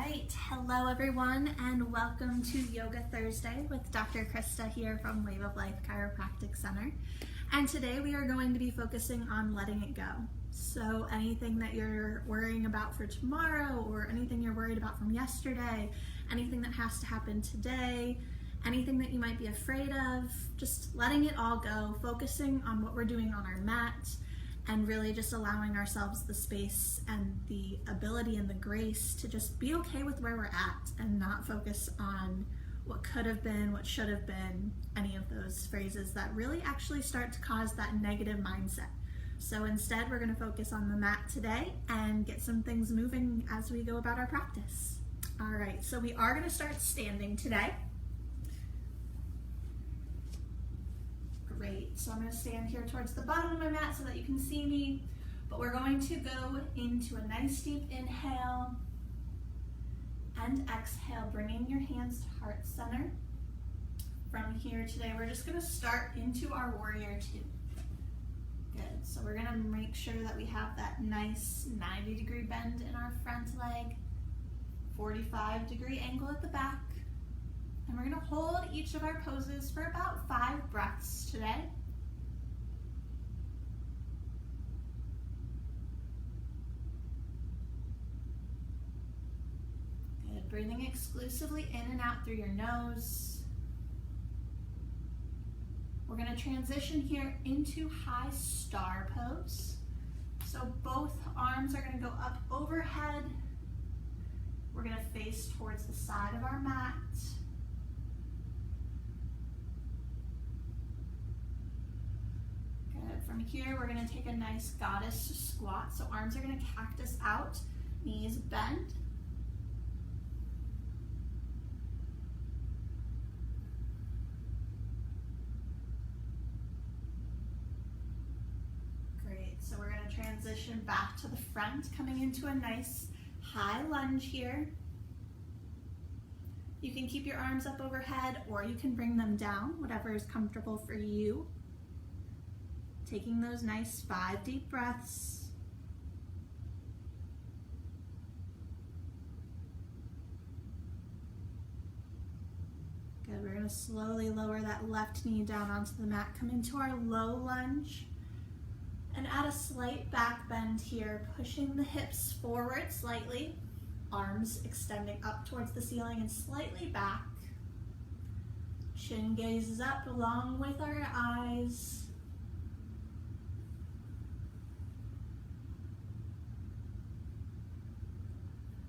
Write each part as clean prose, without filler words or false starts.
right, hello everyone and welcome to Yoga Thursday with Dr. Krista here from Wave of Life Chiropractic Center. And today we are going to be focusing on letting it go. So anything that you're worrying about for tomorrow or anything you're worried about from yesterday, anything that has to happen today, anything that you might be afraid of, just letting it all go, focusing on what we're doing on our mat, and really just allowing ourselves the space and the ability and the grace to just be okay with where we're at and not focus on what could have been, what should have been, any of those phrases that really actually start to cause that negative mindset. So instead, we're going to focus on the mat today and get some things moving as we go about our practice. All right, so we are going to start standing today. Great, so I'm going to stand here towards the bottom of my mat so that you can see me, but we're going to go into a nice deep inhale and exhale, bringing your hands to heart center. From here today, we're just going to start into our warrior two. Good, so we're going to make sure that we have that nice 90-degree bend in our front leg, 45-degree angle at the back. And we're going to hold each of our poses for about 5 breaths today. Good. Breathing exclusively in and out through your nose. We're going to transition here into high star pose. So both arms are going to go up overhead. We're going to face towards the side of our mat. From here, we're going to take a nice goddess squat. So arms are going to cactus out, knees bend. Great, so we're going to transition back to the front, coming into a nice high lunge here. You can keep your arms up overhead or you can bring them down, whatever is comfortable for you. Taking those nice 5 deep breaths. Good, we're going to slowly lower that left knee down onto the mat, come into our low lunge, and add a slight back bend here, pushing the hips forward slightly, arms extending up towards the ceiling and slightly back. Chin gazes up along with our eyes.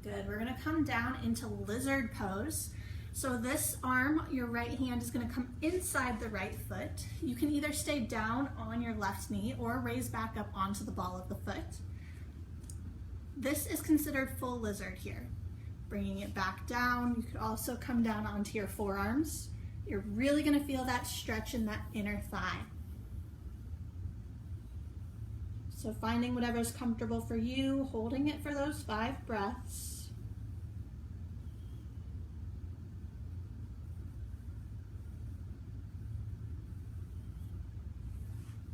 Good, we're gonna come down into lizard pose. So this arm, your right hand is gonna come inside the right foot. You can either stay down on your left knee or raise back up onto the ball of the foot. This is considered full lizard here. Bringing it back down, you could also come down onto your forearms. You're really gonna feel that stretch in that inner thigh. So finding whatever's comfortable for you, holding it for those 5 breaths.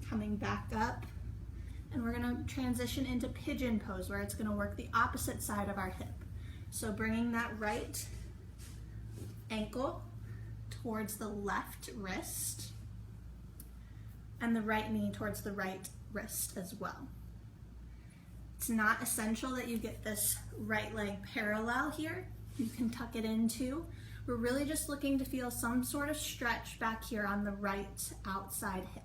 Coming back up, and we're going to transition into pigeon pose where it's going to work the opposite side of our hip. So bringing that right ankle towards the left wrist and the right knee towards the right wrist as well. It's not essential that you get this right leg parallel here. You can tuck it in too. We're really just looking to feel some sort of stretch back here on the right outside hip.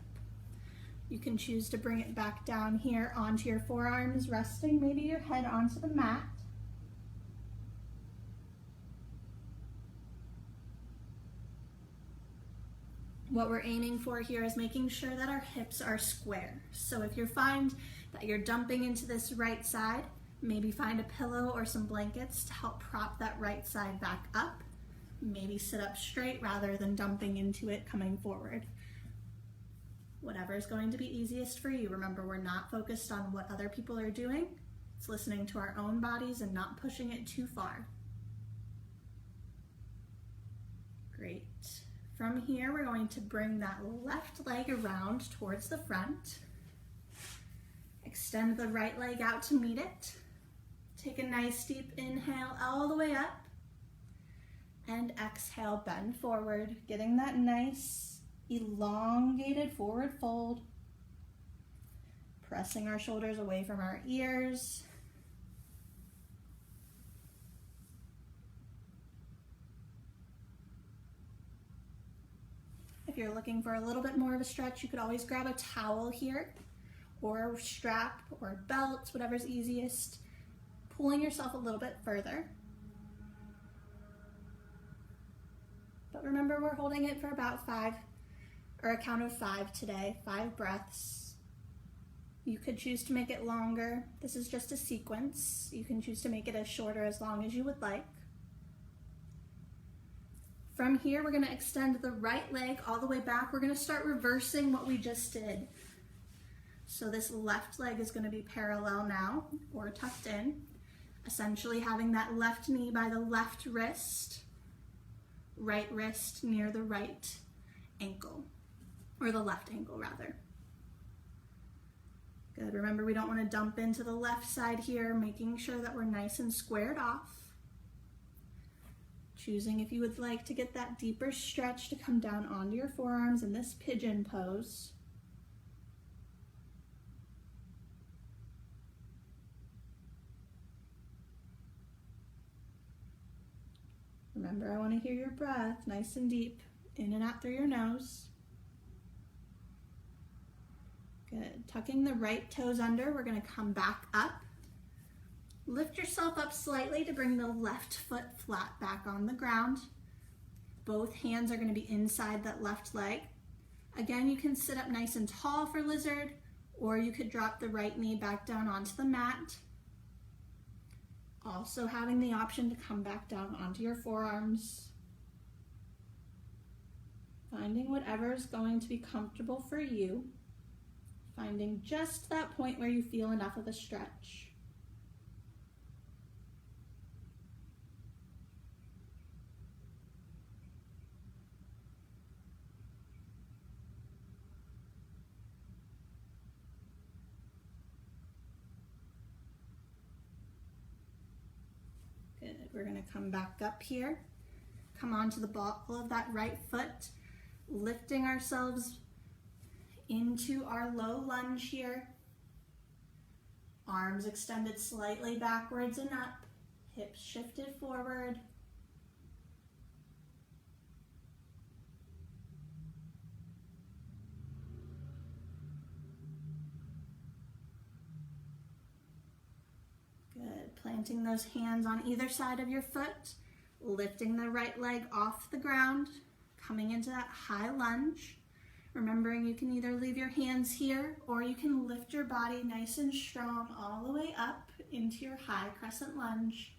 You can choose to bring it back down here onto your forearms, resting maybe your head onto the mat. What we're aiming for here is making sure that our hips are square. So if you find that you're dumping into this right side, maybe find a pillow or some blankets to help prop that right side back up. Maybe sit up straight rather than dumping into it coming forward. Whatever is going to be easiest for you. Remember, we're not focused on what other people are doing. It's listening to our own bodies and not pushing it too far. Great. From here, we're going to bring that left leg around towards the front. Extend the right leg out to meet it. Take a nice deep inhale all the way up. And exhale, bend forward, getting that nice elongated forward fold. Pressing our shoulders away from our ears. If you're looking for a little bit more of a stretch, you could always grab a towel here, or a strap, or a belt, whatever's easiest. Pulling yourself a little bit further. But remember, we're holding it for about 5, or a count of 5 today, 5 breaths. You could choose to make it longer. This is just a sequence. You can choose to make it as short or as long as you would like. From here, we're gonna extend the right leg all the way back. We're gonna start reversing what we just did. So this left leg is gonna be parallel now, or tucked in, essentially having that left knee by the left wrist near the right ankle, or the left ankle rather. Good, remember we don't wanna dump into the left side here, making sure that we're nice and squared off. Choosing if you would like to get that deeper stretch to come down onto your forearms in this pigeon pose. Remember, I want to hear your breath nice and deep, in and out through your nose. Good, tucking the right toes under, we're gonna come back up. Lift yourself up slightly to bring the left foot flat back on the ground. Both hands are going to be inside that left leg. Again, you can sit up nice and tall for lizard, or you could drop the right knee back down onto the mat. Also having the option to come back down onto your forearms. Finding whatever is going to be comfortable for you. Finding just that point where you feel enough of a stretch. Good, we're gonna come back up here. Come onto the ball of that right foot, lifting ourselves into our low lunge here. Arms extended slightly backwards and up, hips shifted forward. Good, planting those hands on either side of your foot, lifting the right leg off the ground, coming into that high lunge. Remembering you can either leave your hands here or you can lift your body nice and strong all the way up into your high crescent lunge.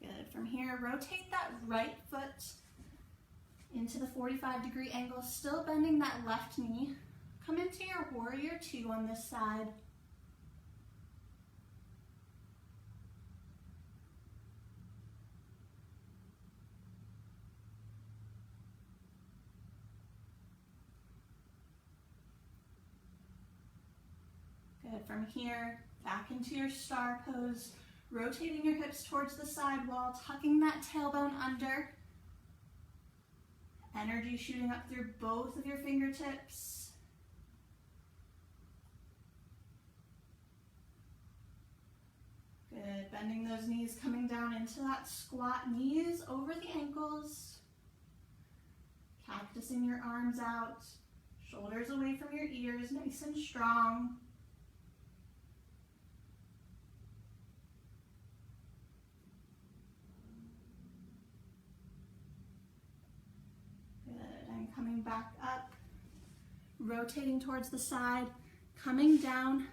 Good. From here, rotate that right foot into the 45-degree angle, still bending that left knee. Come into your warrior two on this side. Good, from here, back into your star pose, rotating your hips towards the side wall, tucking that tailbone under. Energy shooting up through both of your fingertips. Good, bending those knees, coming down into that squat, knees over the ankles. Cactusing your arms out, shoulders away from your ears, nice and strong. Good, and coming back up, rotating towards the side, coming down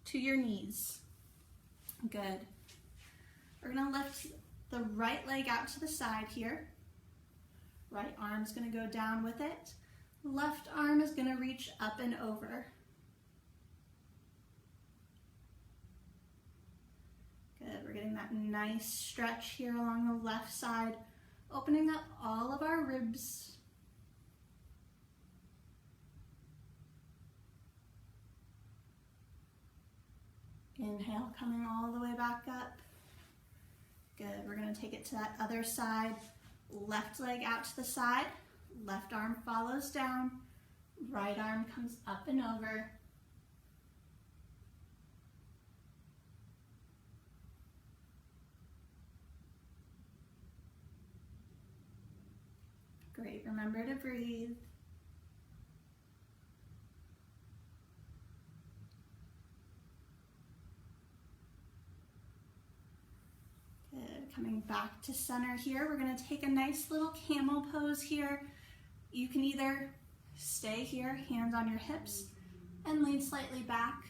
to your knees. Good. We're gonna lift the right leg out to the side here. Right arm's gonna go down with it. Left arm is gonna reach up and over. Good, Good, we're getting that nice stretch here along the left side, opening up all of our ribs. Inhale, coming all the way back up. Good, we're gonna take it to that other side. Left leg out to the side, left arm follows down, right arm comes up and over. Great, remember to breathe. Good, coming back to center here, we're gonna take a nice little camel pose here. You can either stay here, hands on your hips, and lean slightly back.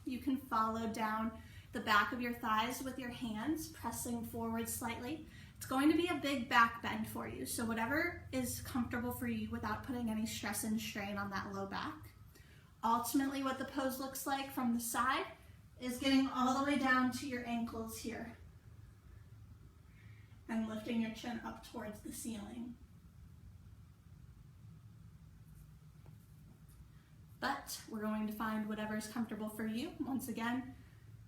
You can follow down the back of your thighs with your hands, pressing forward slightly. It's going to be a big back bend for you, so whatever is comfortable for you without putting any stress and strain on that low back. Ultimately, what the pose looks like from the side is getting all the way down to your ankles here and lifting your chin up towards the ceiling. But we're going to find whatever is comfortable for you. Once again,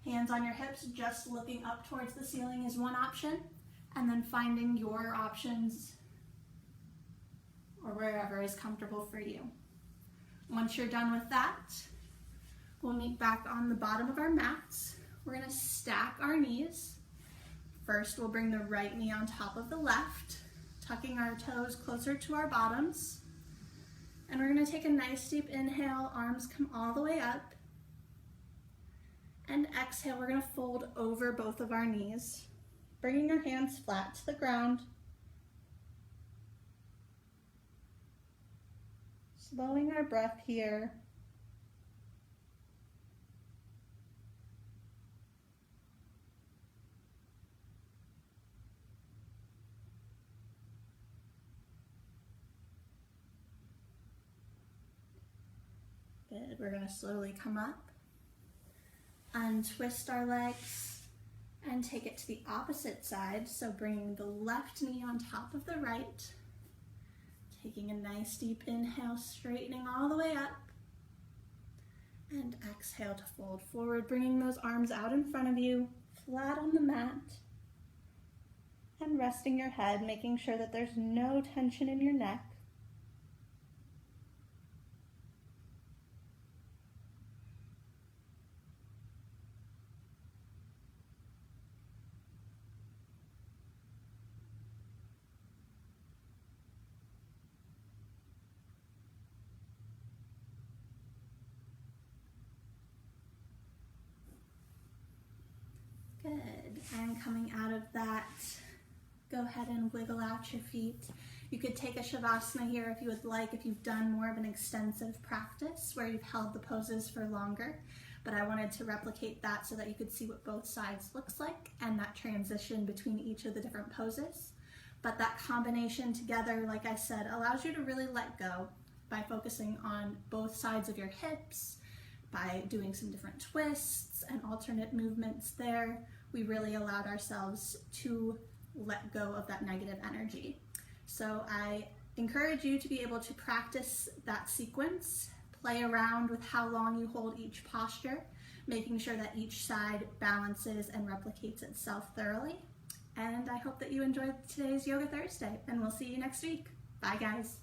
hands on your hips, just looking up towards the ceiling is one option, and then finding your options or wherever is comfortable for you. Once you're done with that, we'll meet back on the bottom of our mats. We're gonna stack our knees. First, we'll bring the right knee on top of the left, tucking our toes closer to our bottoms. And we're gonna take a nice deep inhale, arms come all the way up. And exhale, we're gonna fold over both of our knees, bringing your hands flat to the ground. Slowing our breath here. Good, we're gonna slowly come up, untwist our legs, and take it to the opposite side. So bringing the left knee on top of the right, taking a nice deep inhale, straightening all the way up, and exhale to fold forward, bringing those arms out in front of you, flat on the mat, and resting your head, making sure that there's no tension in your neck. Good, and coming out of that, go ahead and wiggle out your feet. You could take a Shavasana here if you would like, if you've done more of an extensive practice where you've held the poses for longer, but I wanted to replicate that so that you could see what both sides looks like and that transition between each of the different poses. But that combination together, like I said, allows you to really let go by focusing on both sides of your hips, by doing some different twists and alternate movements there. We really allowed ourselves to let go of that negative energy. So I encourage you to be able to practice that sequence, play around with how long you hold each posture, making sure that each side balances and replicates itself thoroughly. And I hope that you enjoyed today's Yoga Thursday, and we'll see you next week. Bye, guys.